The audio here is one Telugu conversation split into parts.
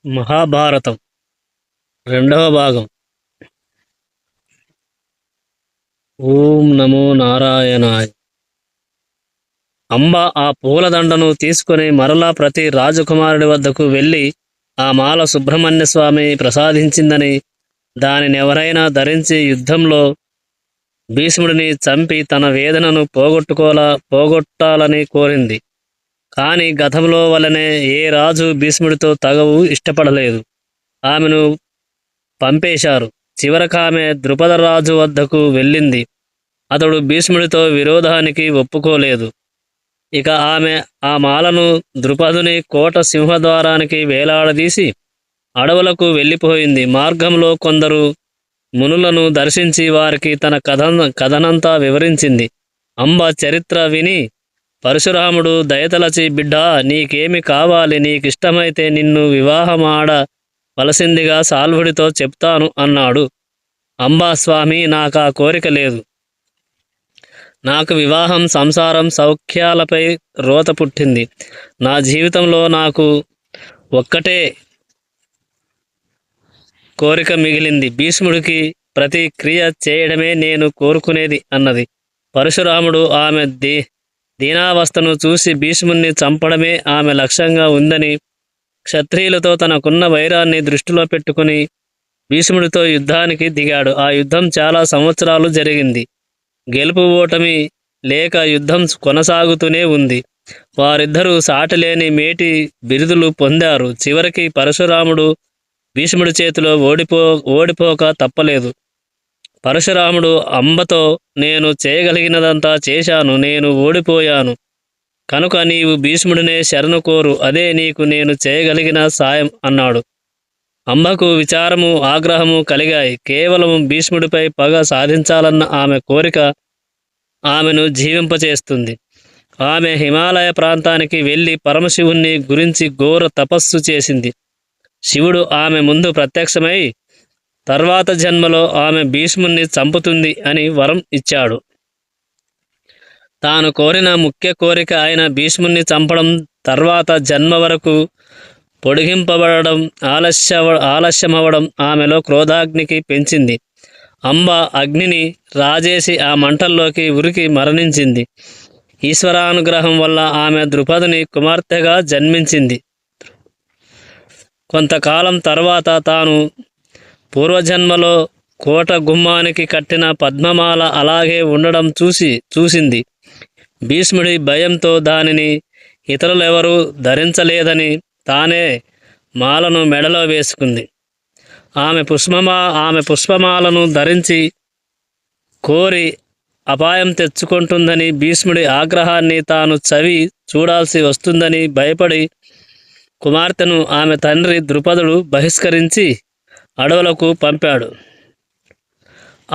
మహాభారతం రెండవ భాగం. ఓం నమో నారాయణాయ. అంబ ఆ పూలదండను తీసుకుని మరలా ప్రతి రాజకుమారుడి వద్దకు వెళ్ళి ఆ మాల సుబ్రహ్మణ్య స్వామి ప్రసాదించిందని, దానినెవరైనా ధరించి యుద్ధంలో భీష్ముడిని చంపి తన వేదనను పోగొట్టాలని కోరింది. కాని గతంలో వలనే ఏ రాజు భీష్ముడితో తగవు ఇష్టపడలేదు. ఆమెను పంపేశారు. చివరకామె ద్రుపదరాజు వద్దకు వెళ్ళింది. అతడు భీష్ముడితో విరోధానికి ఒప్పుకోలేదు. ఇక ఆమె ఆ మాలను ద్రుపదుని కోట సింహద్వారానికి వేలాడదీసి అడవులకు వెళ్ళిపోయింది. మార్గంలో కొందరు మునులను దర్శించి వారికి తన కథనంతా వివరించింది. అంబ చరిత్ర విని, పరశురాముడు దయతలచి, బిడ్డా, నీకేమి కావాలి? నీకిష్టమైతే నిన్ను వివాహమాడవలసిందిగా సాల్వుడితో చెప్తాను అన్నాడు. అంబా, స్వామి, నాకా కోరిక లేదు. నాకు వివాహం, సంసారం, సౌఖ్యాలపై రోత పుట్టింది. నా జీవితంలో నాకు ఒక్కటే కోరిక మిగిలింది. భీష్ముడికి ప్రతి క్రియ చేయడమే నేను కోరుకునేది అన్నది. పరశురాముడు ఆమె దీనావస్థను చూసి భీష్ముణ్ణి చంపడమే ఆమె లక్ష్యంగా ఉందని, క్షత్రియులతో తనకున్న వైరాన్ని దృష్టిలో పెట్టుకుని భీష్ముడితో యుద్ధానికి దిగాడు. ఆ యుద్ధం చాలా సంవత్సరాలు జరిగింది. గెలుపు ఓటమి లేక యుద్ధం కొనసాగుతూనే ఉంది. వారిద్దరూ సాటిలేని మేటి బిరుదులు పొందారు. చివరికి పరశురాముడు భీష్ముడి చేతిలో ఓడిపోక తప్పలేదు. పరశురాముడు అంబతో, నేను చేయగలిగినదంతా చేశాను, నేను ఓడిపోయాను కనుక నీవు భీష్ముడినే శరణు కోరు, అదే నీకు నేను చేయగలిగిన సాయం అన్నాడు. అంబకు విచారము, ఆగ్రహము కలిగాయి. కేవలం భీష్ముడిపై పగ సాధించాలన్న ఆమె కోరిక ఆమెను జీవింపచేస్తుంది. ఆమె హిమాలయ ప్రాంతానికి వెళ్ళి పరమశివుణ్ణి గురించి ఘోర తపస్సు చేసింది. శివుడు ఆమె ముందు ప్రత్యక్షమై తర్వాత జన్మలో ఆమె భీష్ముణ్ణి చంపుతుంది అని వరం ఇచ్చాడు. తాను కోరిన ముఖ్య కోరిక అయిన భీష్ముణ్ణి చంపడం తర్వాత జన్మ వరకు పొడిగింపబడడం ఆలస్యమవడం ఆమెలో క్రోధాగ్నికి పెంచింది. అంబ అగ్నిని రాజేసి ఆ మంటల్లోకి ఉరికి మరణించింది. ఈశ్వరానుగ్రహం వల్ల ఆమె ద్రుపదుని కుమార్తెగా జన్మించింది. కొంతకాలం తర్వాత తాను పూర్వజన్మలో కోట గుమ్మానికి కట్టిన పద్మమాల అలాగే ఉండడం చూసింది. భీష్ముడి భయంతో దానిని ఇతరులెవరూ ధరించలేదని తానే మాలను మెడలో వేసుకుంది. ఆమె పుష్పమాలను ధరించి కోరి అపాయం తెచ్చుకుంటుందని, భీష్ముడి ఆగ్రహాన్ని తాను చూడాల్సి వస్తుందని భయపడి కుమార్తెను ఆమె తండ్రి ద్రుపదుడు బహిష్కరించి అడవులకు పంపాడు.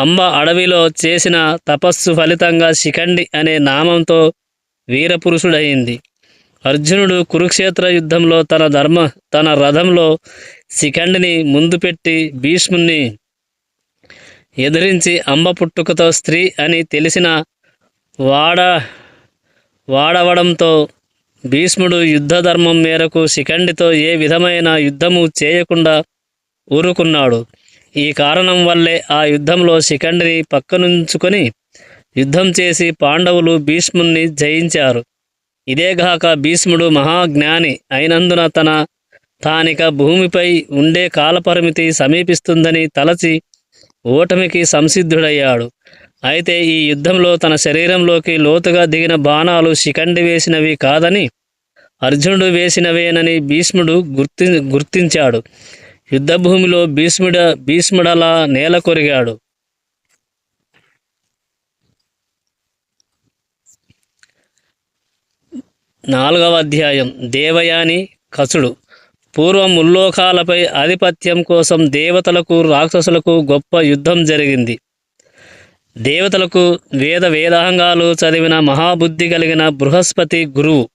అంబ అడవిలో చేసిన తపస్సు ఫలితంగా శిఖండి అనే నామంతో వీరపురుషుడయింది. అర్జునుడు కురుక్షేత్ర యుద్ధంలో తన రథంలో శిఖండిని ముందు పెట్టి భీష్ముణ్ణి ఎదిరించి అంబ పుట్టుకతో స్త్రీ అని తెలిసిన వాడవడంతో భీష్ముడు యుద్ధధర్మం మేరకు శిఖండితో ఏ విధమైన యుద్ధము చేయకుండా ఊరుకున్నాడు. ఈ కారణం వల్లే ఆ యుద్ధంలో శిఖండిని పక్కనుంచుకొని యుద్ధం చేసి పాండవులు భీష్ముణ్ణి జయించారు. ఇదేగాక భీష్ముడు మహాజ్ఞాని అయినందున తానిక భూమిపై ఉండే కాలపరిమితి సమీపిస్తుందని తలచి ఓటమికి సంసిద్ధుడయ్యాడు. అయితే ఈ యుద్ధంలో తన శరీరంలోకి లోతుగా దిగిన బాణాలు శిఖండి వేసినవి కాదని, అర్జునుడు వేసినవేనని భీష్ముడు గుర్తించాడు. యుద్ధభూమిలో భీష్ముడలా నేల కొరిగాడు. నాలుగవ అధ్యాయం. దేవయాని కసుడు. పూర్వం ముల్లోకాలపై ఆధిపత్యం కోసం దేవతలకు రాక్షసులకు గొప్ప యుద్ధం జరిగింది. దేవతలకు వేదాంగాలు చదివిన మహాబుద్ధి కలిగిన బృహస్పతి గురువు.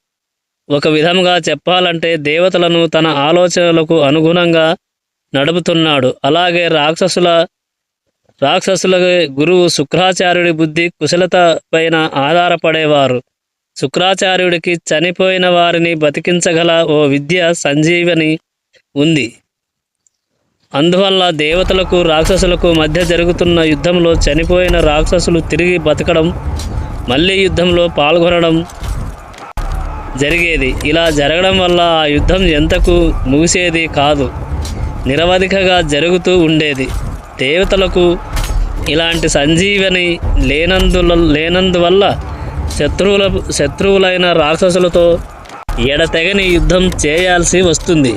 ఒక విధంగా చెప్పాలంటే దేవతలను తన ఆలోచనలకు అనుగుణంగా నడుపుతున్నాడు. అలాగే రాక్షసుల గురువు శుక్రాచార్యుడి బుద్ధి కుశలత పైన ఆధారపడేవారు. శుక్రాచార్యుడికి చనిపోయిన వారిని బతికించగల ఓ విద్య సంజీవని ఉంది. అందువల్ల దేవతలకు రాక్షసులకు మధ్య జరుగుతున్న యుద్ధంలో చనిపోయిన రాక్షసులు తిరిగి బతకడం, మళ్ళీ యుద్ధంలో పాల్గొనడం జరిగేది. ఇలా జరగడం వల్ల ఆ యుద్ధం ఎంతకు ముగిసేది కాదు, నిరవధికగా జరుగుతూ ఉండేది. దేవతలకు ఇలాంటి సంజీవని లేనందువల్ల శత్రువులైన రాక్షసులతో ఎడతెగని యుద్ధం చేయాల్సి వస్తుంది.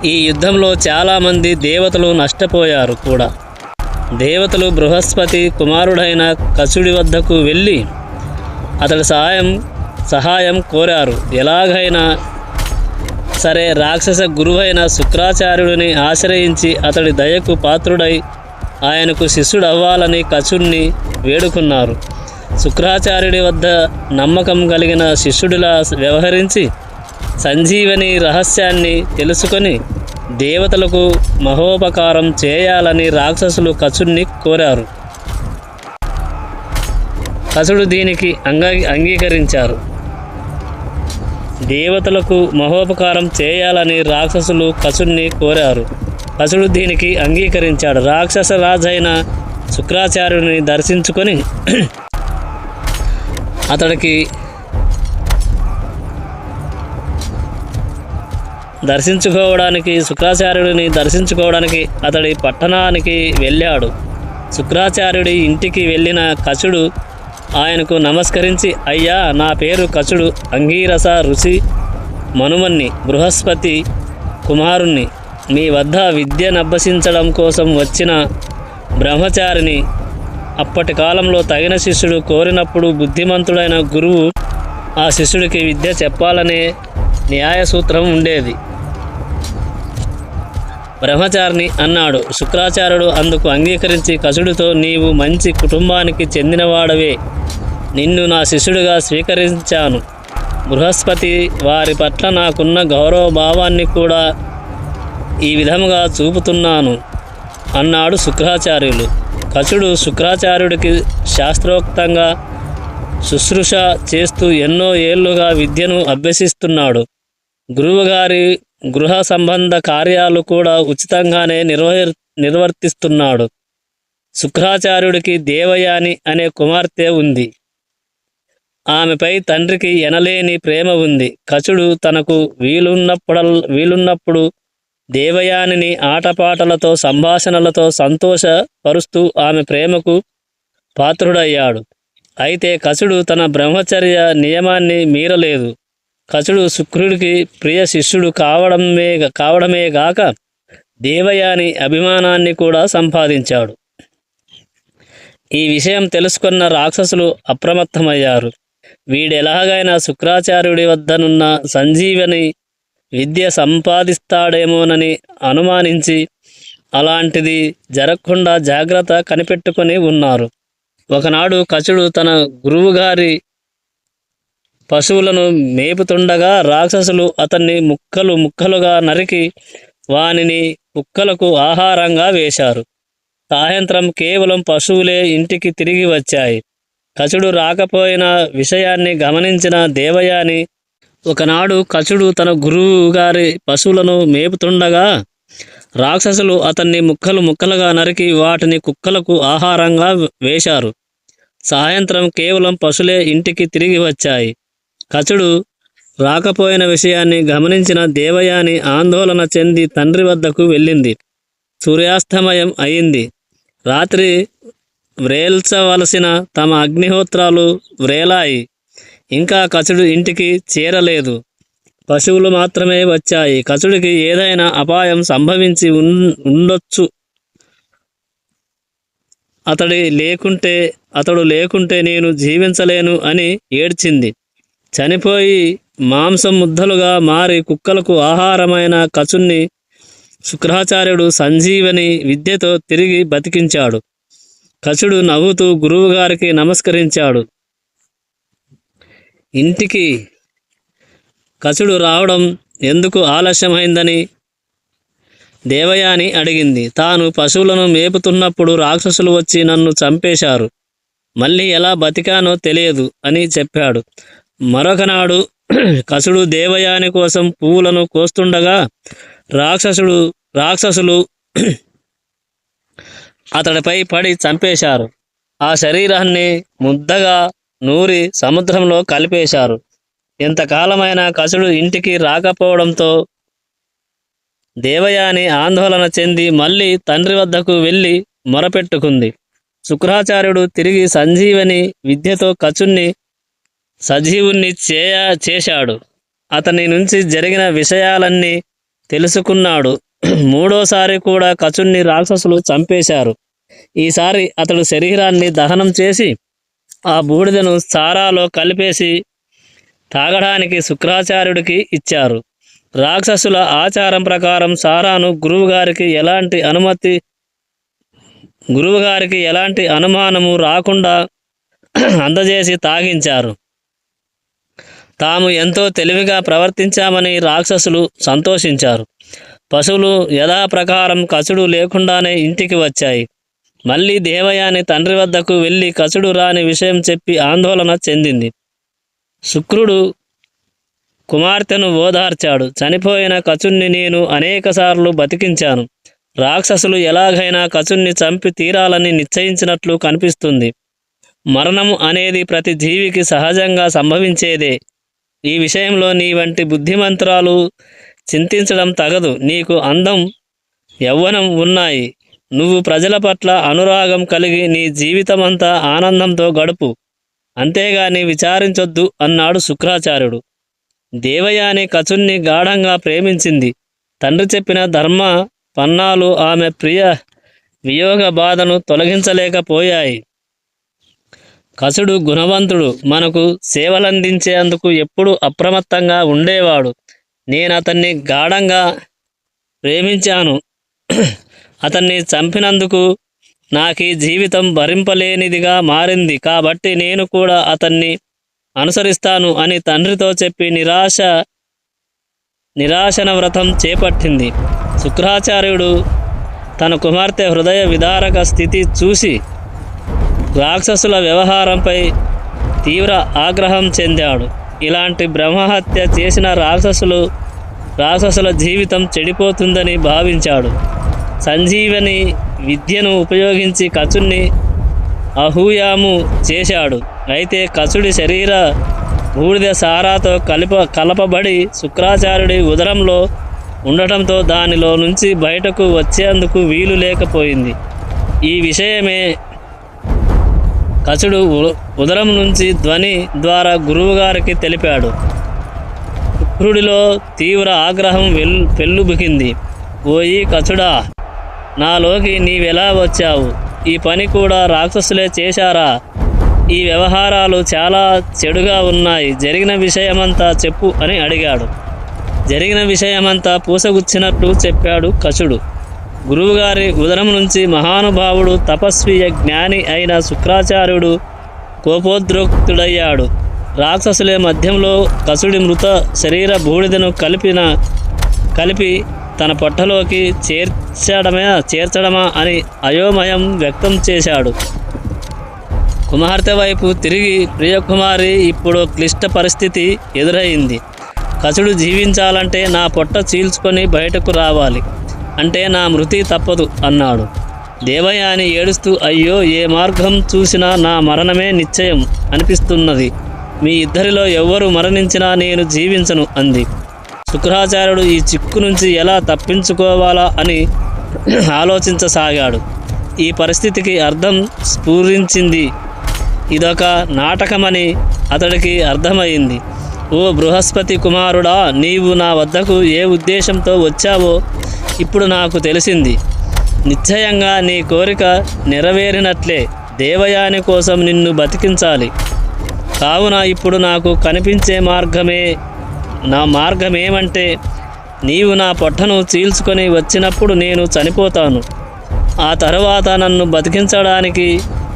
ఈ యుద్ధంలో చాలామంది దేవతలు నష్టపోయారు కూడా. దేవతలు బృహస్పతి కుమారుడైన కసుడి వద్దకు వెళ్ళి అతడి సహాయం కోరారు. ఎలాగైనా సరే రాక్షస గురువైన శుక్రాచార్యుడిని ఆశ్రయించి అతడి దయకు పాత్రుడై ఆయనకు శిష్యుడు అవ్వాలని కసుడిని వేడుకున్నారు. శుక్రాచార్యుడి వద్ద నమ్మకం కలిగిన శిష్యుడిలా వ్యవహరించి సంజీవని రహస్యాన్ని తెలుసుకొని దేవతలకు మహోపకారం చేయాలని రాక్షసులు కసుడిని కోరారు. కసుడు దీనికి అంగీకరించారు. దేవతలకు మహోపకారం చేయాలని రాక్షసులు కసుడిని కోరారు. కసుడు దీనికి అంగీకరించాడు. రాక్షస రాజైన శుక్రాచార్యుడిని శుక్రాచార్యుడిని దర్శించుకోవడానికి అతడి పట్టణానికి వెళ్ళాడు. శుక్రాచార్యుడి ఇంటికి వెళ్ళిన కసుడు ఆయనకు నమస్కరించి, అయ్యా, నా పేరు కసుడు, అంగీరస ఋషి మనుమన్ని, బృహస్పతి కుమారుణ్ణి. మీ వద్ద విద్యనభ్యసించడం కోసం వచ్చిన బ్రహ్మచారిని. అప్పటి కాలంలో తగిన శిష్యుడు కోరినప్పుడు బుద్ధిమంతుడైన గురువు ఆ శిష్యుడికి విద్య చెప్పాలనే న్యాయ సూత్రం ఉండేది. బ్రహ్మచారిని అన్నాడు. శుక్రాచార్యుడు అందుకు అంగీకరించి కసుడితో, నీవు మంచి కుటుంబానికి చెందినవాడవే, నిన్ను నా శిష్యుడిగా స్వీకరించాను. బృహస్పతి వారి పట్ల నాకున్న గౌరవ భావాన్ని కూడా ఈ విధముగా చూపుతున్నాను అన్నాడు శుక్రాచార్యులు. కసుడు శుక్రాచార్యుడికి శాస్త్రోక్తంగా శుశ్రూష చేస్తూ ఎన్నో ఏళ్లుగా విద్యను అభ్యసిస్తున్నాడు. గురువుగారి గృహ సంబంధ కార్యాలు కూడా ఉచితంగానే నిర్వర్తిస్తున్నాడు. శుక్రాచార్యుడికి దేవయాని అనే కుమార్తె ఉంది. ఆమెపై తండ్రికి ఎనలేని ప్రేమ ఉంది. కసుడు తనకు వీలున్నప్పుడు దేవయానిని ఆటపాటలతో సంభాషణలతో సంతోషపరుస్తూ ఆమె ప్రేమకు పాత్రుడయ్యాడు. అయితే కసుడు తన బ్రహ్మచర్య నియమాన్ని మీరలేదు. కసుడు శుక్రుడికి ప్రియ శిష్యుడు కావడమే గాక దేవయాని అభిమానాన్ని కూడా సంపాదించాడు. ఈ విషయం తెలుసుకున్న రాక్షసులు అప్రమత్తమయ్యారు. వీడెలాగైనా శుక్రాచార్యుడి వద్దనున్న సంజీవని విద్య సంపాదిస్తాడేమోనని అనుమానించి అలాంటిది జరగకుండా జాగ్రత్త కనిపెట్టుకుని ఉన్నారు. ఒకనాడు కసుడు తన గురువుగారి పశువులను మేపుతుండగా రాక్షసులు అతన్ని ముక్కలుగా నరికి వానిని కుక్కలకు ఆహారంగా వేశారు. సాయంత్రం కేవలం పశువులే ఇంటికి తిరిగి వచ్చాయి. కసుడు రాకపోయిన విషయాన్ని గమనించిన దేవయాని, ఒకనాడు కసుడు తన గురువు గారి పశువులను మేపుతుండగా రాక్షసులు అతన్ని ముక్కలుగా నరికి వాటిని కుక్కలకు ఆహారంగా వేశారు. సాయంత్రం కేవలం పశువులే ఇంటికి తిరిగి వచ్చాయి. కసుడు రాకపోయిన విషయాన్ని గమనించిన దేవయాని ఆందోళన చెంది తండ్రి వద్దకు వెళ్ళింది. సూర్యాస్తమయం అయింది. రాత్రి వ్రేల్చవలసిన తమ అగ్నిహోత్రాలు వ్రేలాయి. ఇంకా కసుడు ఇంటికి చేరలేదు. పశువులు మాత్రమే వచ్చాయి. కసుడికి ఏదైనా అపాయం సంభవించి ఉండొచ్చు. అతడు లేకుంటే నేను జీవించలేను అని ఏడ్చింది. చనిపోయి మాంసం ముద్దలుగా మారి కుక్కలకు ఆహారమైన కసుడిని శుక్రాచార్యుడు సంజీవని విద్యతో తిరిగి బతికించాడు. కసుడు నవ్వుతూ గురువుగారికి నమస్కరించాడు. ఇంటికి కసుడు రావడం ఎందుకు ఆలస్యమైందని దేవయాని అడిగింది. తాను పశువులను మేపుతున్నప్పుడు రాక్షసులు వచ్చి నన్ను చంపేశారు. మళ్ళీ ఎలా బతికానో తెలియదు అని చెప్పాడు. మరొకనాడు కసుడు దేవయాని కోసం పువ్వులను కోస్తుండగా రాక్షసుడు రాక్షసులు అతడిపై పడి చంపేశారు. ఆ శరీరాన్ని ముద్దగా నూరి సముద్రంలో కలిపేశారు. ఎంతకాలమైనా కసుడు ఇంటికి రాకపోవడంతో దేవయాని ఆందోళన చెంది మళ్ళీ తండ్రి వద్దకు వెళ్ళి మొరపెట్టుకుంది. శుక్రాచార్యుడు తిరిగి సంజీవని విద్యతో కచుణ్ణి సజీవుణ్ణి చేశాడు. అతని నుంచి జరిగిన విషయాలన్నీ తెలుసుకున్నాడు. మూడోసారి కూడా కచుణ్ణి రాక్షసులు చంపేశారు. ఈసారి అతడు శరీరాన్ని దహనం చేసి ఆ బూడిదను సారాలో కలిపేసి తాగడానికి శుక్రాచార్యుడికి ఇచ్చారు. రాక్షసుల ఆచారం ప్రకారం సారాను గురువుగారికి ఎలాంటి అనుమానము రాకుండా అందజేసి తాగించారు. తాము ఎంతో తెలివిగా ప్రవర్తించామని రాక్షసులు సంతోషించారు. పశువులు యథాప్రకారం కచుడు లేకుండానే ఇంటికి వచ్చాయి. మళ్ళీ దేవయాని తండ్రి వద్దకు వెళ్ళి కచుడు రాని విషయం చెప్పి ఆందోళన చెందింది. శుక్రుడు కుమార్తెను ఓదార్చాడు. చనిపోయిన కచుణ్ణి నేను అనేకసార్లు బతికించాను. రాక్షసులు ఎలాగైనా కచుణ్ణి చంపి తీరాలని నిశ్చయించినట్లు కనిపిస్తుంది. మరణము అనేది ప్రతి జీవికి సహజంగా సంభవించేదే. ఈ విషయంలో నీ వంటి బుద్ధిమంతురాలు చింతించడం తగదు. నీకు అందం, యవ్వనం ఉన్నాయి. నువ్వు ప్రజల పట్ల అనురాగం కలిగి నీ జీవితమంతా ఆనందంతో గడుపు. అంతేగాని విచారించొద్దు అన్నాడు శుక్రాచార్యుడు. దేవయాని కచుణ్ణి గాఢంగా ప్రేమించింది. తండ్రి చెప్పిన ధర్మ పన్నాలు ఆమె ప్రియ వియోగ బాధను తొలగించలేకపోయాయి. కచుడు గుణవంతుడు, మనకు సేవలందించేందుకు ఎప్పుడూ అప్రమత్తంగా ఉండేవాడు. నేనతన్ని గాఢంగా ప్రేమించాను. అతన్ని చంపినందుకు నాకీ జీవితం భరింపలేనిదిగా మారింది. కాబట్టి నేను కూడా అతన్ని అనుసరిస్తాను అని తండ్రితో చెప్పి నిరాశన వ్రతం చేపట్టింది. శుక్రాచార్యుడు తన కుమార్తె హృదయ విదారక స్థితి చూసి రాక్షసుల వ్యవహారంపై తీవ్ర ఆగ్రహం చెందాడు. ఇలాంటి బ్రహ్మహత్య చేసిన రాక్షసుల జీవితం చెడిపోతుందని భావించాడు. సంజీవని విద్యను ఉపయోగించి కచుణ్ణి అహూయాము చేశాడు. అయితే కచుడి శరీర బూడిద సారాతో కలపబడి శుక్రాచార్యుడి ఉదరంలో ఉండటంతో దానిలో నుంచి బయటకు వచ్చేందుకు వీలు లేకపోయింది. ఈ విషయమే కచుడు ఉదరం నుంచి ధ్వని ద్వారా గురువుగారికి తెలిపాడు. శుక్రుడిలో తీవ్ర ఆగ్రహం పెల్లుబికింది. ఓయి కచుడా, నాలోకి నీవెలా వచ్చావు? ఈ పని కూడా రాక్షసులే చేశారా? ఈ వ్యవహారాలు చాలా చెడుగా ఉన్నాయి. జరిగిన విషయమంతా చెప్పు అని అడిగాడు. జరిగిన విషయమంతా పూసగుచ్చినట్లు చెప్పాడు కచుడు. గురువుగారి ఉదరం నుంచి మహానుభావుడు తపస్వీయ జ్ఞాని అయిన శుక్రాచార్యుడు కోపోద్రిక్తుడయ్యాడు. రాక్షసులే మధ్యంలో కచుడి మృత శరీర బూడిదను కలిపి తన పొట్టలోకి చేర్చడమా అని అయోమయం వ్యక్తం చేశాడు. కుమార్తె వైపు తిరిగి, ప్రియకుమారి, ఇప్పుడు క్లిష్ట పరిస్థితి ఎదురైంది. కచుడు జీవించాలంటే నా పొట్ట చీల్చుకొని బయటకు రావాలి, అంటే నా మృతి తప్పదు అన్నాడు. దేవయాని ఏడుస్తూ, అయ్యో, ఏ మార్గం చూసినా నా మరణమే నిశ్చయం అనిపిస్తున్నది. మీ ఇద్దరిలో ఎవ్వరు మరణించినా నేను జీవించను అంది. శుక్రాచార్యుడు ఈ చిక్కు నుంచి ఎలా తప్పించుకోవాలా అని ఆలోచించసాగాడు. ఈ పరిస్థితికి అర్థం స్ఫురించింది. ఇదొక నాటకమని అతడికి అర్థమైంది. ఓ బృహస్పతి కుమారుడా, నీవు నా వద్దకు ఏ ఉద్దేశంతో వచ్చావో ఇప్పుడు నాకు తెలిసింది. నిశ్చయంగా నీ కోరిక నెరవేరినట్లే. దేవయాని కోసం నిన్ను బతికించాలి. కావున ఇప్పుడు నాకు కనిపించే మార్గమేమంటే, నీవు నా పొట్టను చీల్చుకొని వచ్చినప్పుడు నేను చనిపోతాను. ఆ తరువాత నన్ను బతికించడానికి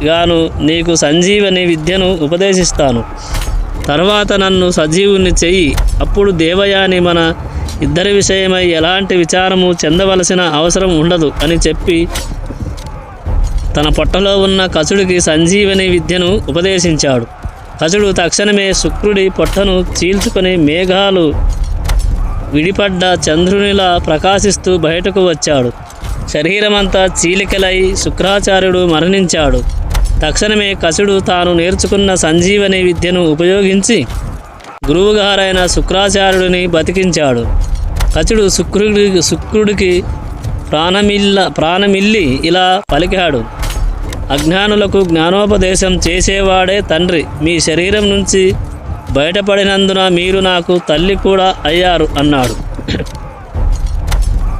గాను నీకు సంజీవని విద్యను ఉపదేశిస్తాను. తర్వాత నన్ను సజీవుని చెయ్యి. అప్పుడు దేవయాని మన ఇద్దరి విషయమై ఎలాంటి విచారము చెందవలసిన అవసరం ఉండదు అని చెప్పి తన పొట్టలో ఉన్న కచుడికి సంజీవని విద్యను ఉపదేశించాడు. కచుడు తక్షణమే శుక్రుడి పొట్టను చీల్చుకొని విడిపడ్డ చంద్రునిలా ప్రకాశిస్తూ బయటకు వచ్చాడు. శరీరమంతా చీలికలై శుక్రాచార్యుడు మరణించాడు. తక్షణమే కసుడు తాను నేర్చుకున్న సంజీవని విద్యను ఉపయోగించి గురువుగారైన శుక్రాచార్యుడిని బతికించాడు. కచుడు శుక్రుడికి ప్రాణమిల్లి ఇలా పలికాడు: అజ్ఞానులకు జ్ఞానోపదేశం చేసేవాడే తండ్రి. మీ శరీరం నుంచి బయటపడినందున మీరు నాకు తల్లి కూడా అయ్యారు అన్నాడు.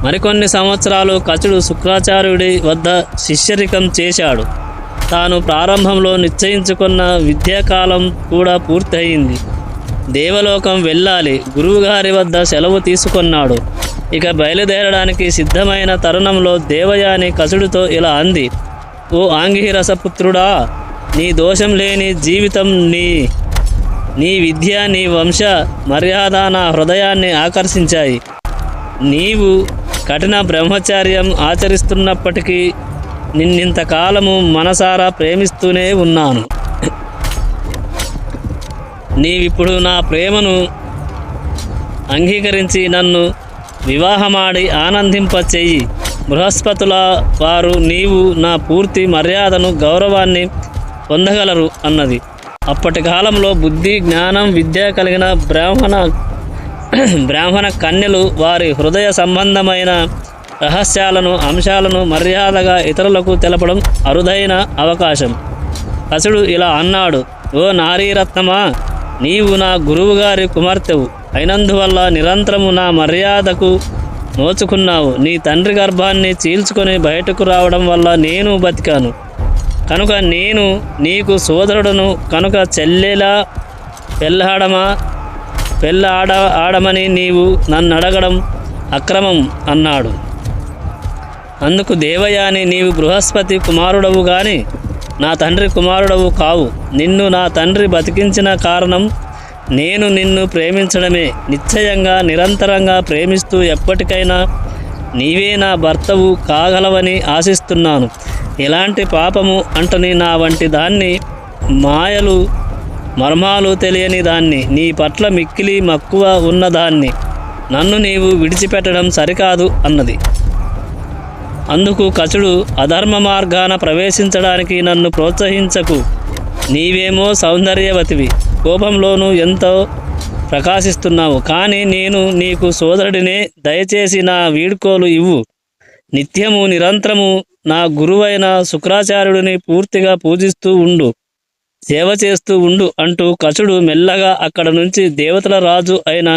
మరికొన్ని సంవత్సరాలు కచుడు శుక్రాచార్యుడి వద్ద శిష్యరికం చేశాడు. తాను ప్రారంభంలో నిశ్చయించుకున్న విద్యాకాలం కూడా పూర్తయింది. దేవలోకం వెళ్ళాలి. గురువుగారి వద్ద సెలవు తీసుకున్నాడు. ఇక బయలుదేరడానికి సిద్ధమైన తరుణంలో దేవయాని కసుడితో ఇలా అంది: ఓ ఆంగిరసపుత్రుడా, నీ దోషం లేని జీవితం, నీ విద్య, నీ వంశ మర్యాద నా హృదయాన్ని ఆకర్షించాయి. నీవు కఠిన బ్రహ్మచర్యం ఆచరిస్తున్నప్పటికీ నిన్నింతకాలము మనసారా ప్రేమిస్తూనే ఉన్నాను. నీవిప్పుడు నా ప్రేమను అంగీకరించి నన్ను వివాహమాడి ఆనందింపచెయ్యి. బృహస్పతుల వారు నీవు నా పూర్తి మర్యాదను, గౌరవాన్ని పొందగలరు అన్నది. అప్పటి కాలంలో బుద్ధి, జ్ఞానం, విద్య కలిగిన బ్రాహ్మణ కన్యలు వారి హృదయ సంబంధమైన రహస్యాలను, అంశాలను మర్యాదగా ఇతరులకు తెలపడం అరుదైన అవకాశం. కసుడు ఇలా అన్నాడు: ఓ నారీరత్నమా, నీవు నా గురువుగారి కుమార్తెవు అయినందువల్ల నిరంతరము నా మర్యాదకు నోచుకున్నావు. నీ తండ్రి గర్భాన్ని చీల్చుకొని బయటకు రావడం వల్ల నేను బతికాను కనుక నేను నీకు సోదరుడును కనుక చెల్లెలా ఆడమని నీవు నన్ను అడగడం అక్రమం అన్నాడు. అందుకు దేవయాని, నీవు బృహస్పతి కుమారుడవు గాని నా తండ్రి కుమారుడవు కావు. నిన్ను నా తండ్రి బతికించిన కారణం నేను నిన్ను ప్రేమించడమే. నిశ్చయంగా నిరంతరంగా ప్రేమిస్తూ ఎప్పటికైనా నీవే నా భర్తవు కాగలవని ఆశిస్తున్నాను. ఎలాంటి పాపము అంటని నా వంటి దాన్ని, మాయలు మర్మాలు తెలియని దాన్ని, నీ పట్ల మిక్కిలి మక్కువ ఉన్నదాన్ని నన్ను నీవు విడిచిపెట్టడం సరికాదు అన్నది. అందుకు కచుడు, అధర్మ మార్గాన ప్రవేశించడానికి నన్ను ప్రోత్సహించకు. నీవేమో సౌందర్యవతివి, కోపంలోనూ ఎంతో ప్రకాశిస్తున్నావు. కానీ నేను నీకు సోదరుడినే. దయచేసి నా వీడ్కోలు ఇవ్వు. నిత్యము నిరంతరము నా గురువైన శుక్రాచార్యుడిని పూర్తిగా పూజిస్తూ ఉండు, సేవ చేస్తూ ఉండు అంటూ కచుడు మెల్లగా అక్కడ నుంచి దేవతల రాజు అయిన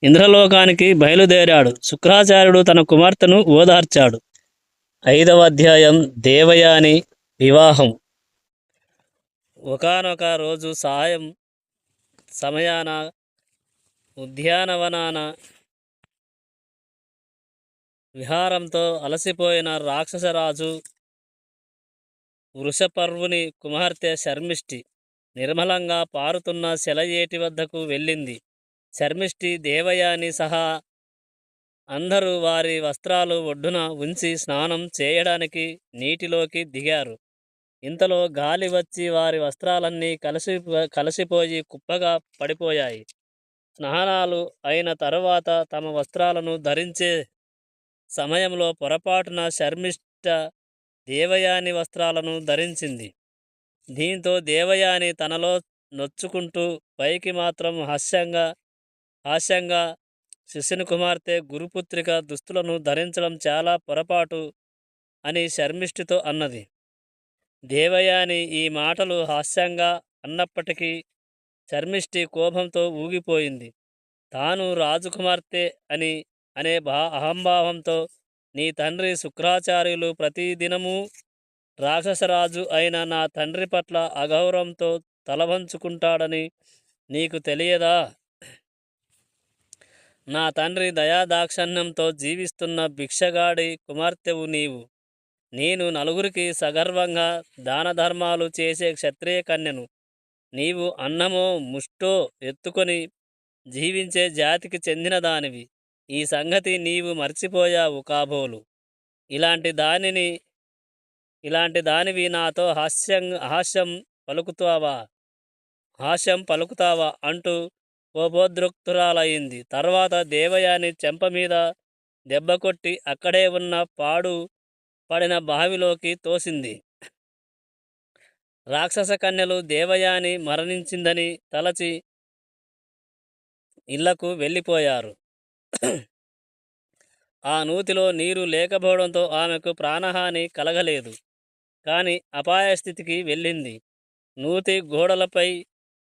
ఇంద్రలోకానికి బయలుదేరాడు. శుక్రాచార్యుడు తన కుమార్తెను ఓదార్చాడు. 5వ అధ్యాయం దేవయాని వివాహం. ఒకానొక రోజు సమయాన ఉద్యానవనాన విహారంతో అలసిపోయిన రాక్షసరాజు వృషపర్వుని కుమార్తె శర్మిష్ఠి నిర్మలంగా పారుతున్న సెలయేటి వద్దకు వెళ్ళింది. శర్మిష్ఠి, దేవయాని సహా అందరూ వారి వస్త్రాలు ఒడ్డున ఉంచి స్నానం చేయడానికి నీటిలోకి దిగారు. ఇంతలో గాలి వచ్చి వారి వస్త్రాలన్నీ కలిసిపోయి కుప్పగా పడిపోయాయి. స్నానాలు అయిన తరువాత తమ వస్త్రాలను ధరించే సమయంలో పొరపాటున శర్మిష్ఠ దేవయాని వస్త్రాలను ధరించింది. దీంతో దేవయాని తనలో నొచ్చుకుంటూ పైకి మాత్రం హాస్యంగా శిష్యుని కుమార్తె గురుపుత్రిక దుస్తులను ధరించడం చాలా పొరపాటు అని శర్మిష్ఠితో అన్నది. దేవయాని ఈ మాటలు హాస్యంగా అన్నప్పటికీ శర్మిష్ఠి కోపంతో ఊగిపోయింది. తాను రాజకుమార్తె అనే అహంభావంతో నీ తండ్రి శుక్రాచార్యులు ప్రతిదినము రాక్షసరాజు అయిన నా తండ్రి పట్ల అగౌరవంతో తలవంచుకుంటాడని నీకు తెలియదా? నా తండ్రి దయాదాక్షణ్యంతో జీవిస్తున్న భిక్షగాడి కుమార్తెవు నీవు. నేను నలుగురికి సగర్వంగా దానధర్మాలు చేసే క్షత్రియ కన్యను. నీవు అన్నమో ముష్టో ఎత్తుకొని జీవించే జాతికి చెందిన దానివి. ఈ సంగతి నీవు మర్చిపోయావు కాబోలు. ఇలాంటి దానివి నాతో హాస్యం పలుకుతావా అంటూ కోపోద్రిక్తురాలయ్యింది. తర్వాత దేవయాని చెంప మీద దెబ్బ కొట్టి అక్కడే ఉన్న పాడు పడిన బావిలోకి తోసింది. రాక్షస కన్యలు దేవయాని మరణించిందని తలచి ఇళ్లకు వెళ్ళిపోయారు. ఆ నూతిలో నీరు లేకపోవడంతో ఆమెకు ప్రాణహాని కలగలేదు. కానీ అపాయస్థితికి వెళ్ళింది. నూతి గోడలపై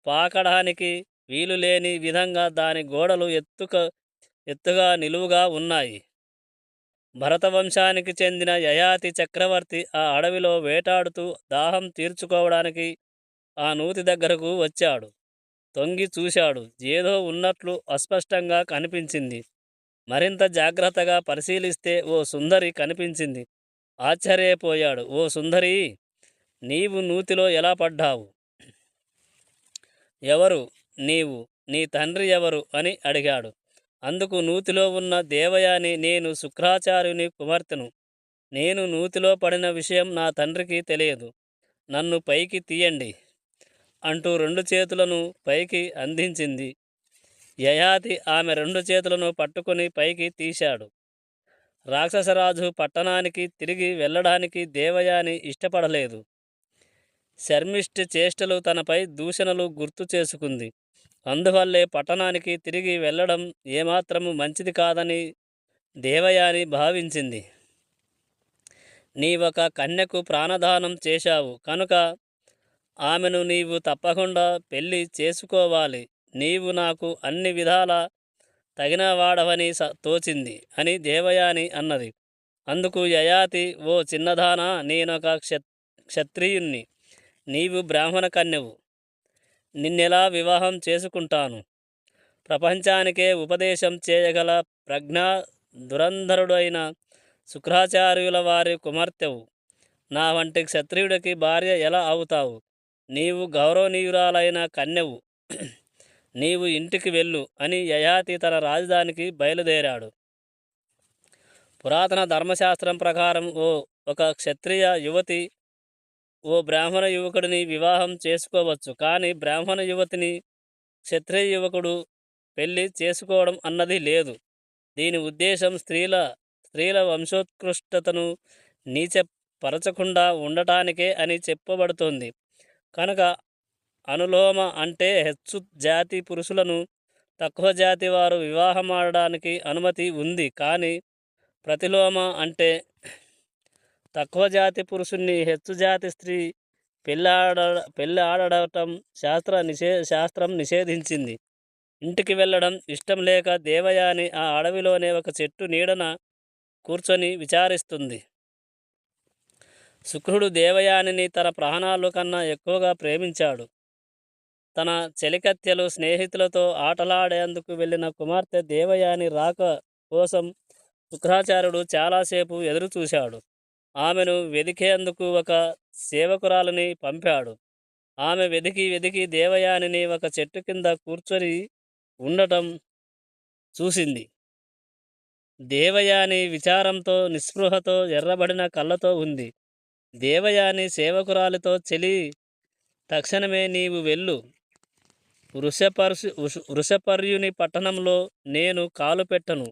పాకడానికి వీలులేని విధంగా దాని గోడలు ఎత్తుగా నిలువుగా ఉన్నాయి. భరతవంశానికి చెందిన యయాతి చక్రవర్తి ఆ అడవిలో వేటాడుతూ దాహం తీర్చుకోవడానికి ఆ నూతి దగ్గరకు వచ్చాడు. తొంగి చూశాడు. ఏదో ఉన్నట్లు అస్పష్టంగా కనిపించింది. మరింత జాగ్రత్తగా పరిశీలిస్తే ఓ సుందరి కనిపించింది. ఆశ్చర్యపోయాడు. ఓ సుందరి, నీవు నూతిలో ఎలా పడ్డావు? ఎవరు నీవు? నీ తండ్రి ఎవరు అని అడిగాడు. అందుకు నూతిలో ఉన్న దేవయాని, నేను శుక్రాచార్యుని కుమార్తెను. నేను నూతిలో పడిన విషయం నా తండ్రికి తెలియదు. నన్ను పైకి తీయండి అంటూ 2 చేతులను పైకి అందించింది. యయాతి ఆమె 2 చేతులను పట్టుకుని పైకి తీశాడు. రాక్షసరాజు పట్టణానికి తిరిగి వెళ్ళడానికి దేవయాని ఇష్టపడలేదు. శర్మిష్ఠి చేష్టలు, తనపై దూషణలు గుర్తు చేసుకుంది. అందువల్లే పట్టణానికి తిరిగి వెళ్ళడం ఏమాత్రము మంచిది కాదని దేవయాని భావించింది. నీవొక కన్యకు ప్రాణదానం చేశావు కనుక ఆమెను నీవు తప్పకుండా పెళ్లి చేసుకోవాలి. నీవు నాకు అన్ని విధాలా తగినవాడవని తోచింది అని దేవయాని అన్నది. అందుకు యయాతి, ఓ చిన్నదానా, నేనొక క్షత్రియుణ్ణి, నీవు బ్రాహ్మణ కన్యవు. నిన్నెలా వివాహం చేసుకుంటాను? ప్రపంచానికే ఉపదేశం చేయగల ప్రజ్ఞా దురంధరుడైన శుక్రాచార్యుల వారి కుమార్తెవు. నా వంటి క్షత్రియుడికి భార్య ఎలా అవుతావు? నీవు గౌరవనీయురాలైన కన్యవు. నీవు ఇంటికి వెళ్ళు అని యయాతి తన రాజధానికి బయలుదేరాడు. పురాతన ధర్మశాస్త్రం ప్రకారం ఒక క్షత్రియ యువతి ఓ బ్రాహ్మణ యువకుడిని వివాహం చేసుకోవచ్చు. కానీ బ్రాహ్మణ యువతిని క్షత్రియ యువకుడు పెళ్లి చేసుకోవడం అన్నది లేదు. దీని ఉద్దేశం స్త్రీల వంశోత్కృష్టతను నీచపరచకుండా ఉండటానికే అని చెప్పబడుతోంది. కనుక అనులోమ అంటే హెచ్చు జాతి పురుషులను తక్కువ జాతి వారు వివాహమాడడానికి అనుమతి ఉంది. కానీ ప్రతిలోమ అంటే తక్కువ జాతి పురుషుణ్ణి హెచ్చు జాతి స్త్రీ పెళ్ళి ఆడటం శాస్త్రం నిషేధించింది. ఇంటికి వెళ్ళడం ఇష్టం లేక దేవయాని ఆ అడవిలోనే ఒక చెట్టు నీడన కూర్చొని విచారిస్తుంది. శుక్రుడు దేవయానిని తన ప్రాణాలు కన్నా ఎక్కువగా ప్రేమించాడు. తన చెలికత్తెలు స్నేహితులతో ఆటలాడేందుకు వెళ్ళిన కుమార్తె దేవయాని రాక కోసం శుక్రాచార్యుడు చాలాసేపు ఎదురుచూశాడు. ఆమెను వెదికేందుకు ఒక సేవకురాలిని పంపాడు. ఆమె వెదికి దేవయానిని ఒక చెట్టు కింద కూర్చొని ఉండటం చూసింది. దేవయాని విచారంతో, నిస్పృహతో, ఎర్రబడిన కళ్ళతో ఉంది. దేవయాని సేవకురాలితో, చెలి, తక్షణమే నీవు వెళ్ళు. వృషపర్యుని పట్టణంలో నేను కాలు పెట్టను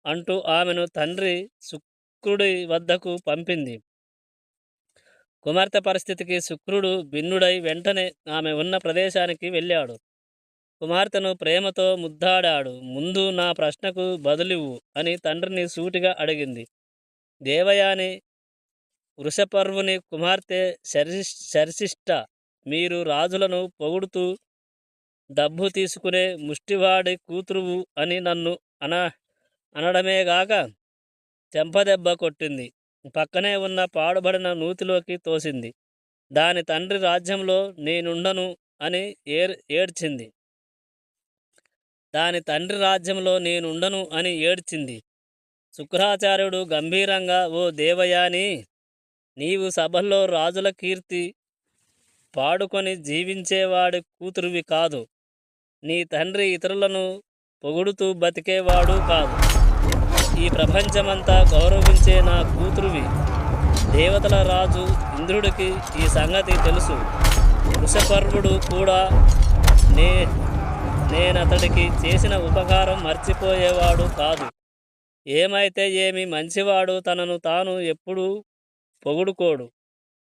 అంటూ ఆమెను తండ్రి శుక్రుడి వద్దకు పంపింది. కుమార్తె పరిస్థితికి శుక్రుడు భిన్నుడై వెంటనే ఆమె ఉన్న ప్రదేశానికి వెళ్ళాడు. కుమార్తెను ప్రేమతో ముద్దాడాడు. ముందు నా ప్రశ్నకు బదులివ్వు అని తండ్రిని సూటిగా అడిగింది. దేవయాని, వృషపర్వుని కుమార్తె శర్షిష్ఠ, మీరు రాజులను పొగుడుతూ డబ్బు తీసుకునే ముష్టివాడి కూతురువు అని నన్ను అనడమేగాక చెంపదెబ్బ కొట్టింది. పక్కనే ఉన్న పాడుబడిన నూతిలోకి తోసింది. దాని తండ్రి రాజ్యంలో నేనుండను అని ఏడ్చింది. శుక్రాచార్యుడు గంభీరంగా, ఓ దేవయాని, నీవు సభల్లో రాజుల కీర్తి పాడుకొని జీవించేవాడి కూతురువి కాదు. నీ తండ్రి ఇతరులను పొగుడుతూ బతికేవాడు కాదు. ఈ ప్రపంచమంతా గౌరవించే నా కూతురువి. దేవతల రాజు ఇంద్రుడికి ఈ సంగతి తెలుసు. వృషపర్వుడు కూడా నేనతడికి చేసిన ఉపకారం మర్చిపోయేవాడు కాదు. ఏమైతే ఏమి, మంచివాడు తనను తాను ఎప్పుడూ పొగుడుకోడు.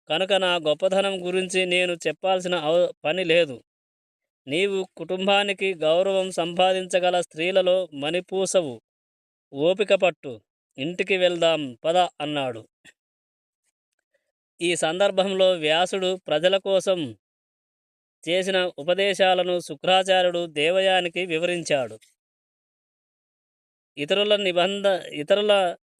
కనుక నా గొప్పతనం గురించి నేను చెప్పాల్సిన పని లేదు. నీవు కుటుంబానికి గౌరవం సంపాదించగల స్త్రీలలో మణిపూసవు. ఓపిక పట్టు, ఇంటికి వెళ్దాం పద అన్నాడు. ఈ సందర్భంలో వ్యాసుడు ప్రజల కోసం చేసిన ఉపదేశాలను శుక్రాచార్యుడు దేవయానికి వివరించాడు.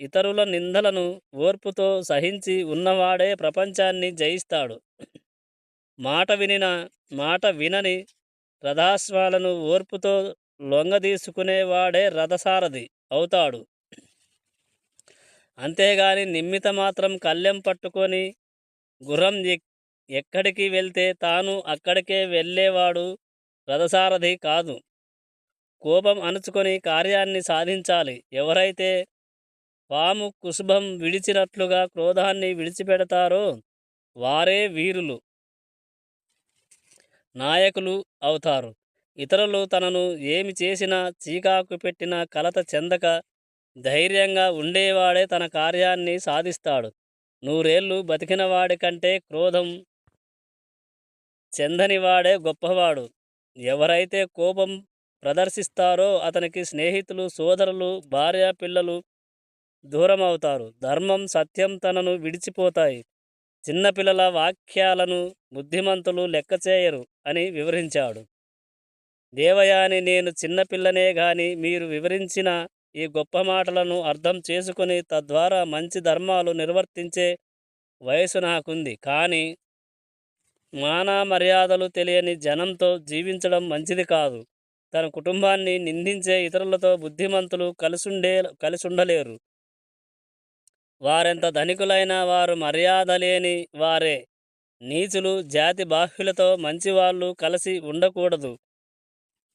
ఇతరుల నిందలను ఓర్పుతో సహించి ఉన్నవాడే ప్రపంచాన్ని జయిస్తాడు. మాట వినని రథాశ్వాలను ఓర్పుతో లొంగదీసుకునేవాడే రథసారథి అవుతాడు. అంతేగాని నిమ్మిత మాత్రం కళ్ళెం పట్టుకొని గుర్రం ఎక్కడికి వెళ్తే తాను అక్కడికే వెళ్ళేవాడు రథసారథి కాదు. కోపం అణుచుకొని కార్యాన్ని సాధించాలి. ఎవరైతే పాము కుసుభం విడిచినట్లుగా క్రోధాన్ని విడిచిపెడతారో వారే వీరులు, నాయకులు అవుతారు. ఇతరులు తనను ఏమి చేసినా, చీకాకు పెట్టినా కలత చెందక ధైర్యంగా ఉండేవాడే తన కార్యాన్ని సాధిస్తాడు. 100 ఏళ్ళు బతికిన వాడి కంటే క్రోధం చెందనివాడే గొప్పవాడు. ఎవరైతే కోపం ప్రదర్శిస్తారో అతనికి స్నేహితులు, సోదరులు, భార్య, పిల్లలు దూరమవుతారు. ధర్మం, సత్యం తనను విడిచిపోతాయి. చిన్నపిల్లల వాక్యాలను బుద్ధిమంతులు లెక్క చేయరు అని వివరించాడు. దేవయాని, నేను చిన్నపిల్లనే గాని మీరు వివరించిన ఈ గొప్ప మాటలను అర్థం చేసుకుని తద్వారా మంచి ధర్మాలు నిర్వర్తించే వయసు నాకుంది. కానీ మాన మర్యాదలు తెలియని జనంతో జీవించడం మంచిది కాదు. తన కుటుంబాన్ని నిందించే ఇతరులతో బుద్ధిమంతులు కలిసుండలేరు. వారెంత ధనికులైనా వారు మర్యాద లేని వారే. నీచులు, జాతి బాహ్యులతో మంచివాళ్ళు కలిసి ఉండకూడదు.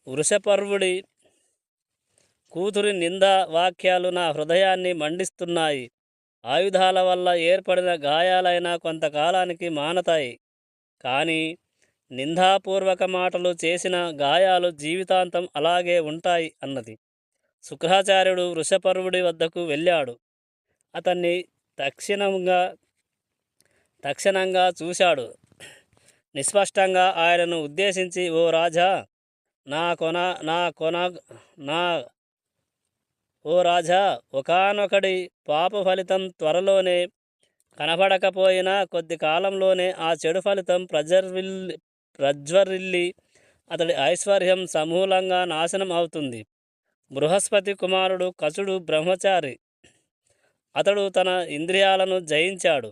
వృషపర్వుడి కూతురి నిందా వాక్యాలు నా హృదయాన్ని మండిస్తున్నాయి. ఆయుధాల వల్ల ఏర్పడిన గాయాలైనా కొంతకాలానికి మానతాయి, కానీ నిందాపూర్వక మాటలు చేసిన గాయాలు జీవితాంతం అలాగే ఉంటాయి అన్నది. శుక్రాచార్యుడు వృషపర్వుడి వద్దకు వెళ్ళాడు. అతన్ని తక్షణంగా చూశాడు. నిస్పష్టంగా ఆయనను ఉద్దేశించి, ఓ రాజా, ఒకానొకడి పాప ఫలితం త్వరలోనే కనబడకపోయినా కొద్ది కాలంలోనే ఆ చెడు ఫలితం ప్రజ్వరిల్లి అతడి ఐశ్వర్యం సమూలంగా నాశనం అవుతుంది. బృహస్పతి కుమారుడు కచుడు బ్రహ్మచారి. అతడు తన ఇంద్రియాలను జయించాడు,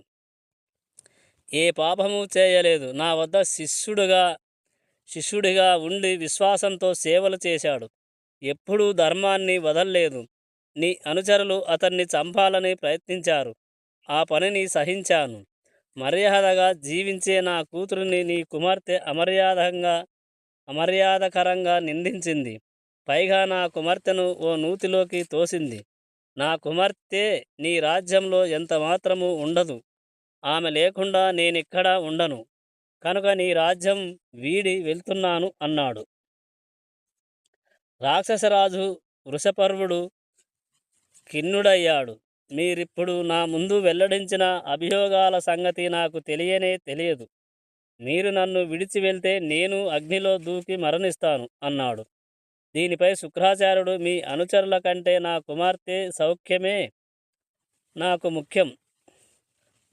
ఏ పాపము చేయలేదు. నా వద్ద శిష్యుడిగా ఉండి విశ్వాసంతో సేవలు చేశాడు. ఎప్పుడూ ధర్మాన్ని వదల్లేదు. నీ అనుచరులు అతన్ని చంపాలని ప్రయత్నించారు. ఆ పనిని సహించాను. మర్యాదగా జీవించే నా కూతురిని నీ కుమార్తె అమర్యాదకరంగా నిందించింది. పైగా నా కుమార్తెను ఓ నూతిలోకి తోసింది. నా కుమార్తె నీ రాజ్యంలో ఎంత మాత్రము ఉండదు. ఆమె లేకుండా నేనిక్కడ ఉండను. కనుక నీ రాజ్యం వీడి వెళ్తున్నాను అన్నాడు. రాక్షసరాజు వృషపర్వుడు ఖిన్నుడయ్యాడు. మీరిప్పుడు నా ముందు వెల్లడించిన అభియోగాల సంగతి నాకు తెలియదు. మీరు నన్ను విడిచి వెళ్తే నేను అగ్నిలో దూకి మరణిస్తాను అన్నాడు. దీనిపై శుక్రాచార్యుడు, మీ అనుచరుల కంటే నా కుమార్తె సౌఖ్యమే నాకు ముఖ్యం.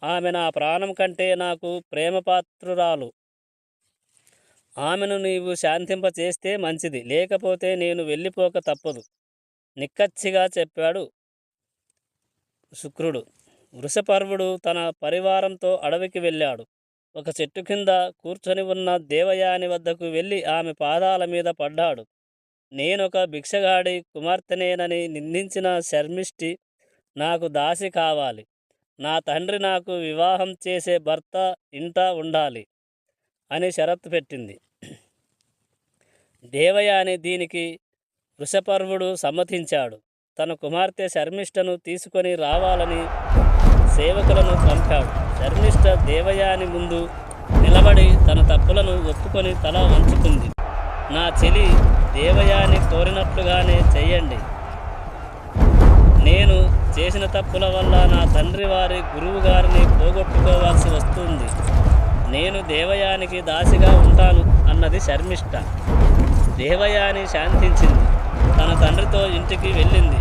ఆమె నా ప్రాణం కంటే నాకు ప్రేమపాత్రురాలు. ఆమెను నీవు శాంతింపచేస్తే మంచిది, లేకపోతే నేను వెళ్ళిపోక తప్పదు నిక్కచ్చిగా చెప్పాడు శుక్రుడు. వృషపర్వుడు తన పరివారంతో అడవికి వెళ్ళాడు. ఒక చెట్టు కింద కూర్చొని ఉన్న దేవయాని వద్దకు వెళ్ళి ఆమె పాదాల మీద పడ్డాడు. నేనొక భిక్షగాడి కుమార్తెనేనని నిందించిన శర్మిష్టి నాకు దాసి కావాలి. నా తండ్రి నాకు వివాహం చేసే భర్త ఇంట ఉండాలి అని షరతు పెట్టింది. దేవయాని దీనికి వృషపర్వుడు సమ్మతించాడు. తన కుమార్తె శర్మిష్టను తీసుకొని రావాలని సేవకులను పంపాడు. శర్మిష్ట దేవయాని ముందు నిలబడి తన తప్పులను ఒప్పుకొని తల వంచుకుంది. నా చెలి దేవయాని కోరినట్లుగానే చెయ్యండి. నేను చేసిన తప్పుల వల్ల నా తండ్రి వారి గురువు గారిని పోగొట్టుకోవాల్సి వస్తుంది. నేను దేవయానికి దాసిగా ఉంటాను అన్నది శర్మిష్ఠ. దేవయాని శాంతించింది. తన తండ్రితో ఇంటికి వెళ్ళింది.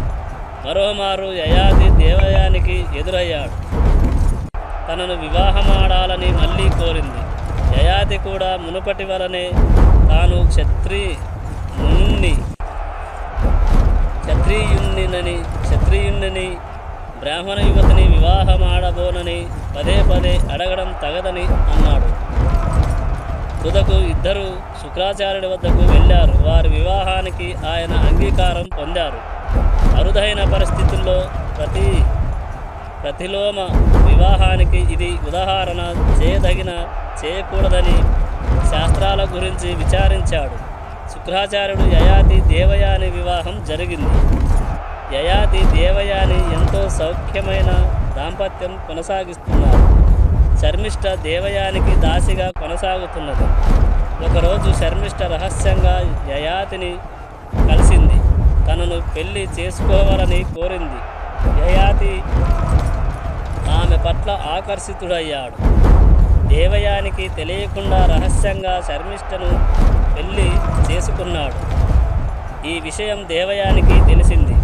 మరోమారు యయాతి దేవయానికి ఎదురయ్యాడు. తనను వివాహమాడాలని మళ్ళీ కోరింది. యయాతి కూడా మునుపటి వలనే తాను క్షత్రియుణ్ణి బ్రాహ్మణ యువతిని వివాహమాడబోనని పదే పదే అడగడం తగదని అన్నాడు. తుదకు ఇద్దరు శుక్రాచార్యుడి వద్దకు వెళ్ళారు. వారి వివాహానికి ఆయన అంగీకారం పొందారు. అరుదైన పరిస్థితుల్లో ప్రతిలోమ వివాహానికి ఇది ఉదాహరణ. చేయకూడదని శాస్త్రాల గురించి విచారించాడు. శుక్రాచార్యుడు యయాతి దేవయాని వివాహం జరిగింది. యయాతి దేవయాని ఎంతో సౌఖ్యమైన దాంపత్యం కొనసాగిస్తున్నారు. శర్మిష్ఠ దేవయానికి దాసిగా కొనసాగుతున్నది. ఒకరోజు శర్మిష్ఠ రహస్యంగా యయాతిని కలిసింది. తనను పెళ్లి చేసుకోవాలని కోరింది. యయాతి ఆమె పట్ల ఆకర్షితుడయ్యాడు. దేవయానికి తెలియకుండా రహస్యంగా శర్మిష్ఠను పెళ్లి చేసుకున్నాడు. ఈ విషయం దేవయానికి తెలిసింది.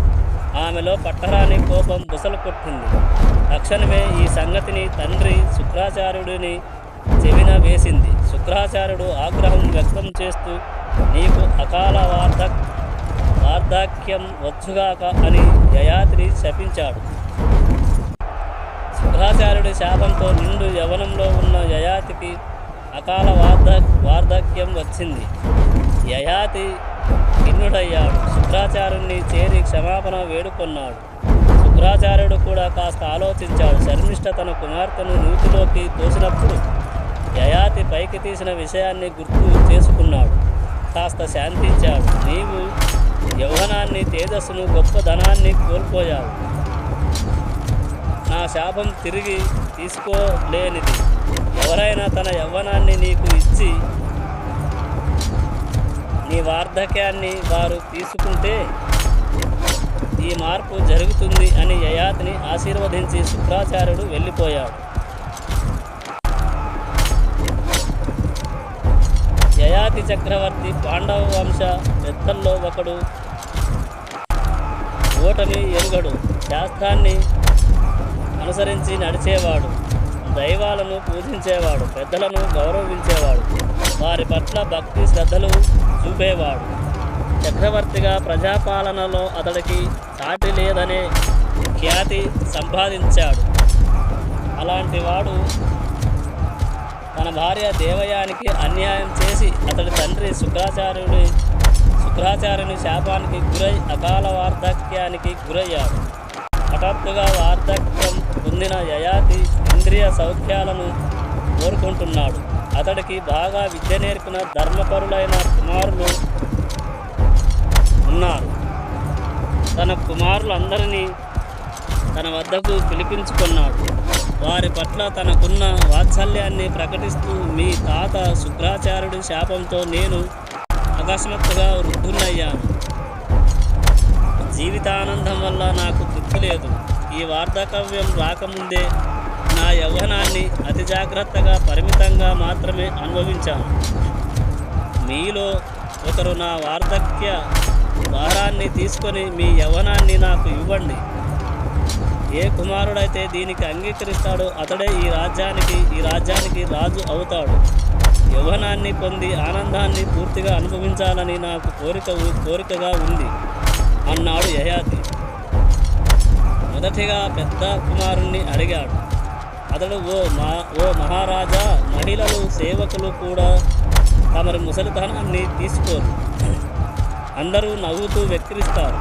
ఆమెలో పట్టరాని కోపం బుసలు కొట్టింది. తక్షణమే ఈ సంగతిని తండ్రి శుక్రాచార్యుడిని చెవిన వేసింది. శుక్రాచార్యుడు ఆగ్రహం వ్యక్తం చేస్తూ, నీకు అకాల వార్ధక్యం వచ్చుగాక అని యయాతిని శపించాడు. శుక్రాచార్యుడి శాపంతో నిండు యవనంలో ఉన్న యయాతికి అకాల వార్ధక్యం వచ్చింది. యయాతి ఖిన్నుడయ్యాడు. శుక్రాచార్యుడిని చేరి క్షమాపణ వేడుకొన్నాడు. శుక్రాచార్యుడు కూడా కాస్త ఆలోచించాడు. శర్మిష్ఠ తన కుమార్తెను నూతిలోకి తోసినప్పుడు యయాతి పైకి తీసిన విషయాన్ని గుర్తు చేసుకున్నాడు. కాస్త శాంతించాడు. నీవు యౌవనాన్ని, తేజస్సును, గొప్ప ధనాన్ని కోల్పోయావు. నా శాపం తిరిగి తీసుకోలేనిది. ఎవరైనా తన యవ్వనాన్ని నీకు ఇచ్చి నీ వార్ధక్యాన్ని వారు తీసుకుంటే ఈ మార్పు జరుగుతుంది అని యయాతిని ఆశీర్వదించి శుక్రాచార్యుడు వెళ్ళిపోయాడు. యయాతి చక్రవర్తి పాండవ వంశ పెద్దల్లో ఒకడు. ఓటమి ఎరుగడు. శాస్త్రాన్ని అనుసరించి నడిచేవాడు. దైవాలను పూజించేవాడు. పెద్దలను గౌరవించేవాడు. వారి పట్ల భక్తి శ్రద్ధలు చూపేవాడు. చక్రవర్తిగా ప్రజాపాలనలో అతడికి సాటి లేదనే ఖ్యాతి సంపాదించాడు. అలాంటి వాడు తన భార్య దేవయానికి అన్యాయం చేసి అతడి తండ్రి శుక్రాచార్యుని శాపానికి గురై అకాల వార్ధక్యానికి గురయ్యాడు. హఠాత్తుగా వార్ధక్యం పొందిన యయాతి ఇంద్రియ సౌఖ్యాలను కోరుకుంటున్నాడు. అతడికి బాగా విద్య నేర్పిన ధర్మపరులైన కుమారులు ఉన్నారు. తన కుమారులందరినీ తన వద్దకు పిలిపించుకున్నాడు. వారి పట్ల తనకున్న వాత్సల్యాన్ని ప్రకటిస్తూ, మీ తాత శుక్రాచార్యుడి శాపంతో నేను అకస్మాత్తుగా వృద్ధున్నయ్యాను. జీవితానందం వల్ల నాకు తృప్తి లేదు. ఈ వార్ధకవ్యం రాకముందే నా యవ్వనాన్ని అతి జాగ్రత్తగా పరిమితంగా మాత్రమే అనుభవించాను. మీలో ఒకరు నా వార్ధక్య భారాన్ని తీసుకొని మీ యవ్వనాన్ని నాకు ఇవ్వండి. ఏ కుమారుడైతే దీనికి అంగీకరిస్తాడో అతడే ఈ రాజ్యానికి రాజు అవుతాడు. యవ్వనాన్ని పొంది ఆనందాన్ని పూర్తిగా అనుభవించాలని నాకు కోరికగా ఉంది అన్నాడు యయాతి. మొదటిగా పెద్ద కుమారుణ్ణి అడిగాడు. అతడు, ఓ మహారాజా, మహిళలు, సేవకులు కూడా తమరి ముసలితనాన్ని తీసుకోరు. అందరూ నవ్వుతూ వెక్కిరిస్తారు.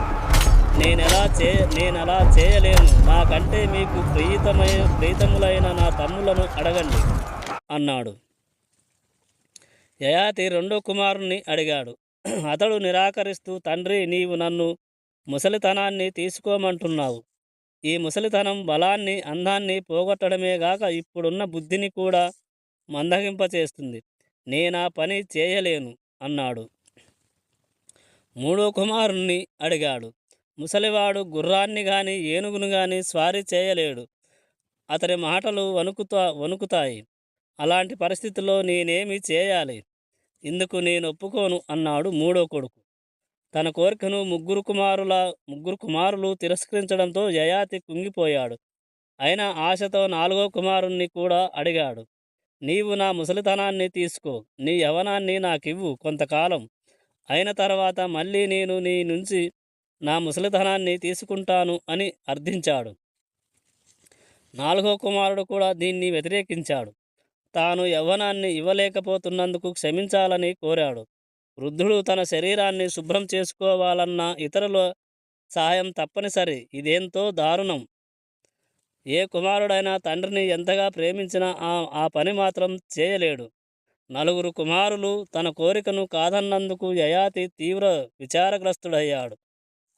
నేనెలా చేయలేను. నాకంటే మీకు ప్రీతములైన నా తమ్ములను అడగండి అన్నాడు. యయాతి రెండో కుమారుణ్ణి అడిగాడు. అతడు నిరాకరిస్తూ, తండ్రి, నీవు నన్ను ముసలితనాన్ని తీసుకోమంటున్నావు. ఈ ముసలితనం బలాన్ని, అందాన్ని పోగొట్టడమే గాక ఇప్పుడున్న బుద్ధిని కూడా మందగింపచేస్తుంది. నేనా పని చేయలేను అన్నాడు. మూడో కుమారుణ్ణి అడిగాడు. ముసలివాడు గుర్రాన్ని గాని ఏనుగును గాని స్వారీ చేయలేడు. అతని మాటలు వణుకుతాయి. అలాంటి పరిస్థితుల్లో నేనేమి చేయాలి? ఇందుకు నేను ఒప్పుకోను అన్నాడు మూడో కొడుకు. తన కోరికను ముగ్గురు కుమారులు తిరస్కరించడంతో యయాతి కుంగిపోయాడు. అయినా ఆశతో నాలుగో కుమారుణ్ణి కూడా అడిగాడు. నీవు నా ముసలితనాన్ని తీసుకో, నీ యవనాన్ని నాకివ్వు కొంతకాలం. అయిన తర్వాత మళ్ళీ నేను నీ నుంచి నా ముసలితనాన్ని తీసుకుంటాను అని అర్థించాడు. నాలుగో కుమారుడు కూడా దీన్ని వ్యతిరేకించాడు. తాను యవ్వనాన్ని ఇవ్వలేకపోతున్నందుకు క్షమించాలని కోరాడు. వృద్ధుడు తన శరీరాన్ని శుభ్రం చేసుకోవాలన్న ఇతరుల సహాయం తప్పనిసరి. ఇదేంతో దారుణం. ఏ కుమారుడైనా తండ్రిని ఎంతగా ప్రేమించినా ఆ పని మాత్రం చేయలేడు. నలుగురు కుమారులు తన కోరికను కాదన్నందుకు యయాతి తీవ్ర విచారగ్రస్తుడయ్యాడు.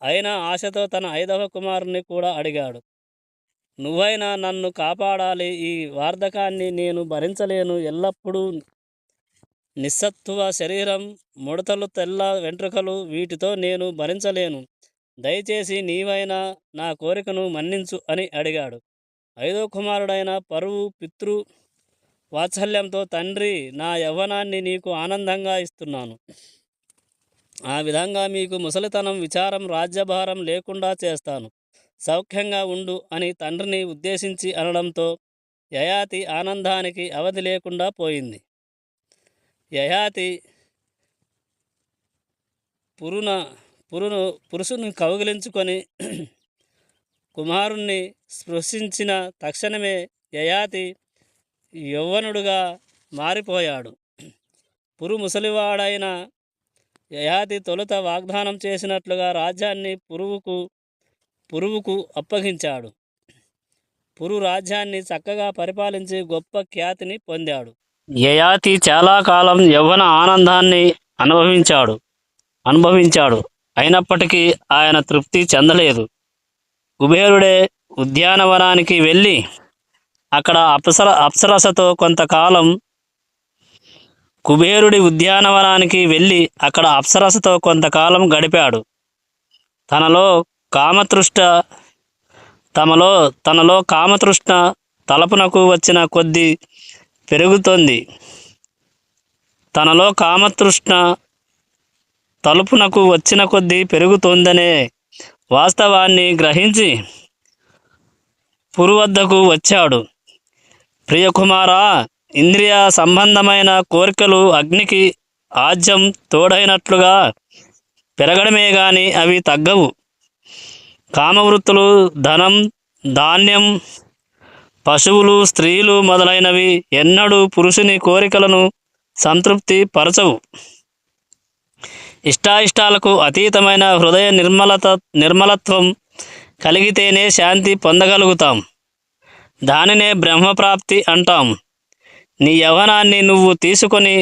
అయినా ఆశతో తన 5వ కుమారుని కూడా అడిగాడు. నువ్వైనా నన్ను కాపాడాలి, ఈ వార్ధకాన్ని నేను భరించలేను. ఎల్లప్పుడూ నిస్సత్తువ శరీరం, ముడతలు, తెల్ల వెంట్రుకలు, వీటితో నేను భరించలేను. దయచేసి నీవైనా నా కోరికను మన్నించు అని అడిగాడు. 5వ కుమారుడైన పరువు పితృ వాత్సల్యంతో, తండ్రి, నా యవ్వనాన్ని నీకు ఆనందంగా ఇస్తున్నాను. ఆ విధంగా మీకు ముసలితనం, విచారం, రాజ్యభారం లేకుండా చేస్తాను. సౌఖ్యంగా ఉండు అని తండ్రిని ఉద్దేశించి అనడంతో యయాతి ఆనందానికి అవధి లేకుండా పోయింది. యయాతి పురుషుని కౌగిలించుకొని కుమారుణ్ణి స్పృశించిన తక్షణమే యయాతి యౌవనుడుగా మారిపోయాడు. ముసలివాడైన యయాతి తొలుత వాగ్దానం చేసినట్లుగా రాజ్యాన్ని పురువుకు అప్పగించాడు. రాజ్యాన్ని చక్కగా పరిపాలించి గొప్ప ఖ్యాతిని పొందాడు. యయాతి చాలా కాలం యవ్వన ఆనందాన్ని అనుభవించాడు. అయినప్పటికీ ఆయన తృప్తి చెందలేదు. కుబేరుడే ఉద్యానవనానికి వెళ్ళి అక్కడ అప్సరసతో కొంతకాలం గడిపాడు. తనలో కామతృష్ణ తలుపునకు వచ్చిన కొద్దీ పెరుగుతోందనే వాస్తవాన్ని గ్రహించి పురు వద్దకు వచ్చాడు. ప్రియకుమారా, ఇంద్రియ సంబంధమైన కోరికలు అగ్నికి ఆజ్యం తోడైనట్లుగా పెరగడమే గాని అవి తగ్గవు. కామవృత్తులు, ధనం, ధాన్యం, పశువులు, స్త్రీలు మొదలైనవి ఎన్నడూ పురుషుని కోరికలను సంతృప్తి పరచవు. ఇష్టాయిష్టాలకు అతీతమైన హృదయ నిర్మలత్వం కలిగితేనే శాంతి పొందగలుగుతాం. దానినే బ్రహ్మప్రాప్తి అంటాం. నీ యవ్వనాన్ని నువ్వు తీసుకొని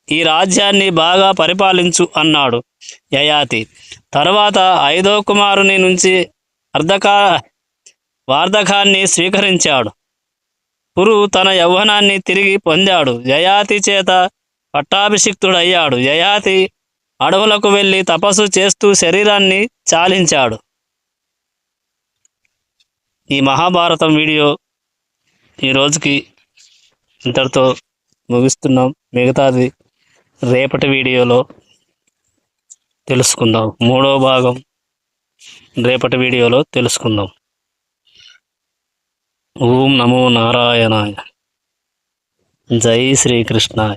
ఈ రాజ్యాన్ని బాగా పరిపాలించు అన్నాడు యయాతి. తరువాత 5వ కుమారుని నుంచి వార్ధకాన్ని స్వీకరించాడు. తన యవ్వనాన్ని తిరిగి పొందాడు. యయాతి చేత పట్టాభిషిక్తుడయ్యాడు. యయాతి అడవులకు వెళ్ళి తపస్సు చేస్తూ శరీరాన్ని చాలించాడు. ఈ మహాభారతం వీడియో ఈ రోజుకి ఇంతటితో ముగిస్తున్నాం. మిగతాది రేపటి వీడియోలో తెలుసుకుందాం. 3వ భాగం రేపటి వీడియోలో తెలుసుకుందాం. ఓం నమో నారాయణాయ. జై శ్రీకృష్ణాయ.